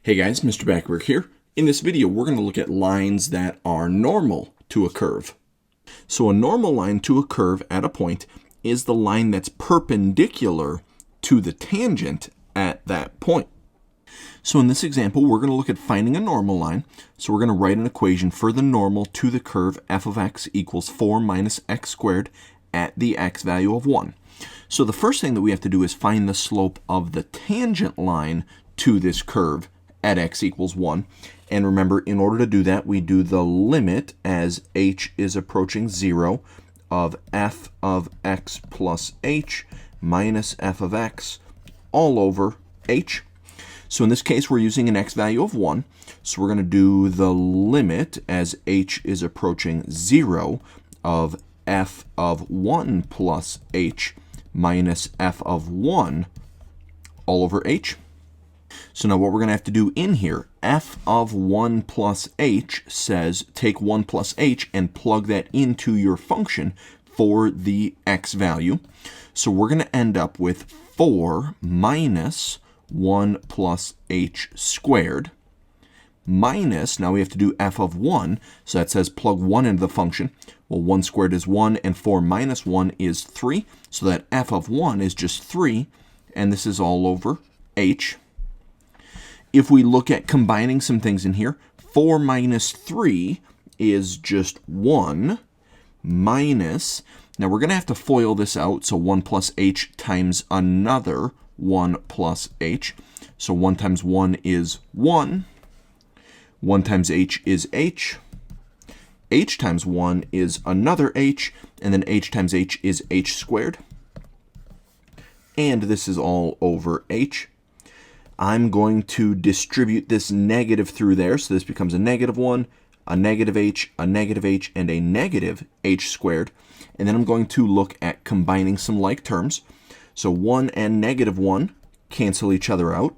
Hey guys, Mr. Backward here. In this video, we're going to look at lines that are normal to a curve. So a normal line to a curve at a point is the line that's perpendicular to the tangent at that point. So in this example, we're going to look at finding a normal line. So we're going to write an equation for the normal to the curve f of x equals 4 minus x squared at the x value of 1. So the first thing that we have to do is find the slope of the tangent line to this curve at x equals 1. And remember, in order to do that, we do the limit as h is approaching 0 of f of x plus h minus f of x all over h. So in this case, we're using an x value of 1. So we're going to do the limit as h is approaching 0 of f of 1 plus h minus f of 1 all over h. So now what we're going to have to do in here, f of 1 plus h says take 1 plus h and plug that into your function for the x value. So we're going to end up with 4 minus 1 plus h squared minus, now we have to do f of 1, so that says plug 1 into the function. Well, 1 squared is 1, and 4 minus 1 is 3, so that f of 1 is just 3, and this is all over h. If we look at combining some things in here, 4 minus 3 is just 1 minus, now we're going to have to FOIL this out, so 1 plus h times another 1 plus h. So 1 times 1 is 1. 1 times h is h. H times 1 is another h, and then h times h is h squared. And this is all over h. I'm going to distribute this negative through there, so this becomes a negative 1, a negative h, and a negative h squared. And then I'm going to look at combining some like terms. So 1 and negative 1 cancel each other out.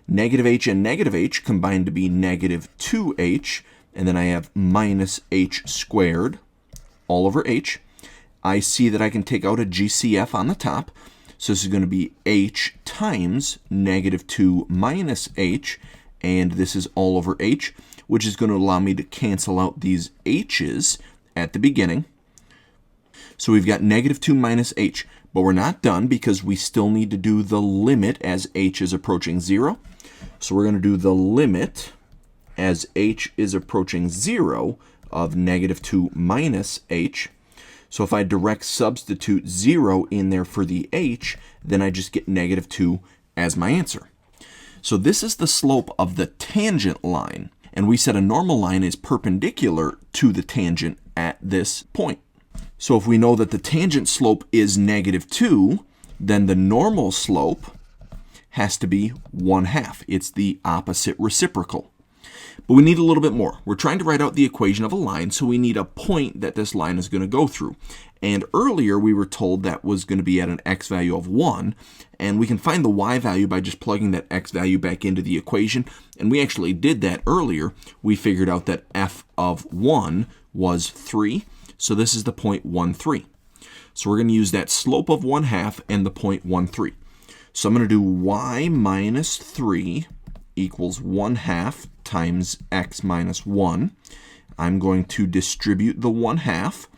Negative h and negative h combine to be negative 2h, and then I have minus h squared all over h. I see that I can take out a GCF on the top. So this is going to be h times negative 2 minus h, and this is all over h, which is going to allow me to cancel out these h's at the beginning. So we've got negative 2 minus h, but we're not done because we still need to do the limit as h is approaching 0. So we're going to do the limit as h is approaching 0 of negative 2 minus h. So if I direct substitute 0 in there for the h, then I just get negative 2 as my answer. So this is the slope of the tangent line. And we said a normal line is perpendicular to the tangent at this point. So if we know that the tangent slope is negative 2, then the normal slope has to be 1/2. It's the opposite reciprocal. But we need a little bit more. We're trying to write out the equation of a line, so we need a point that this line is going to go through. And earlier we were told that was going to be at an x value of 1, and we can find the y value by just plugging that x value back into the equation. And we actually did that earlier. We figured out that f of 1 was 3, so this is the point 1, 3. So we're going to use that slope of 1/2 and the point 1, 3. So I'm going to do y minus 3 equals 1/2 times x minus 1. I'm going to distribute the 1/2.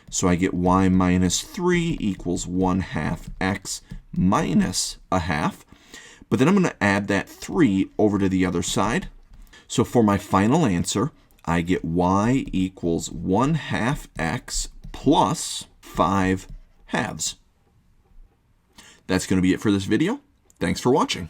So I get y minus 3 equals 1/2 x minus 1/2. But then I'm going to add that 3 over to the other side. So for my final answer, I get y equals 1/2 x plus 5/2. That's going to be it for this video. Thanks for watching.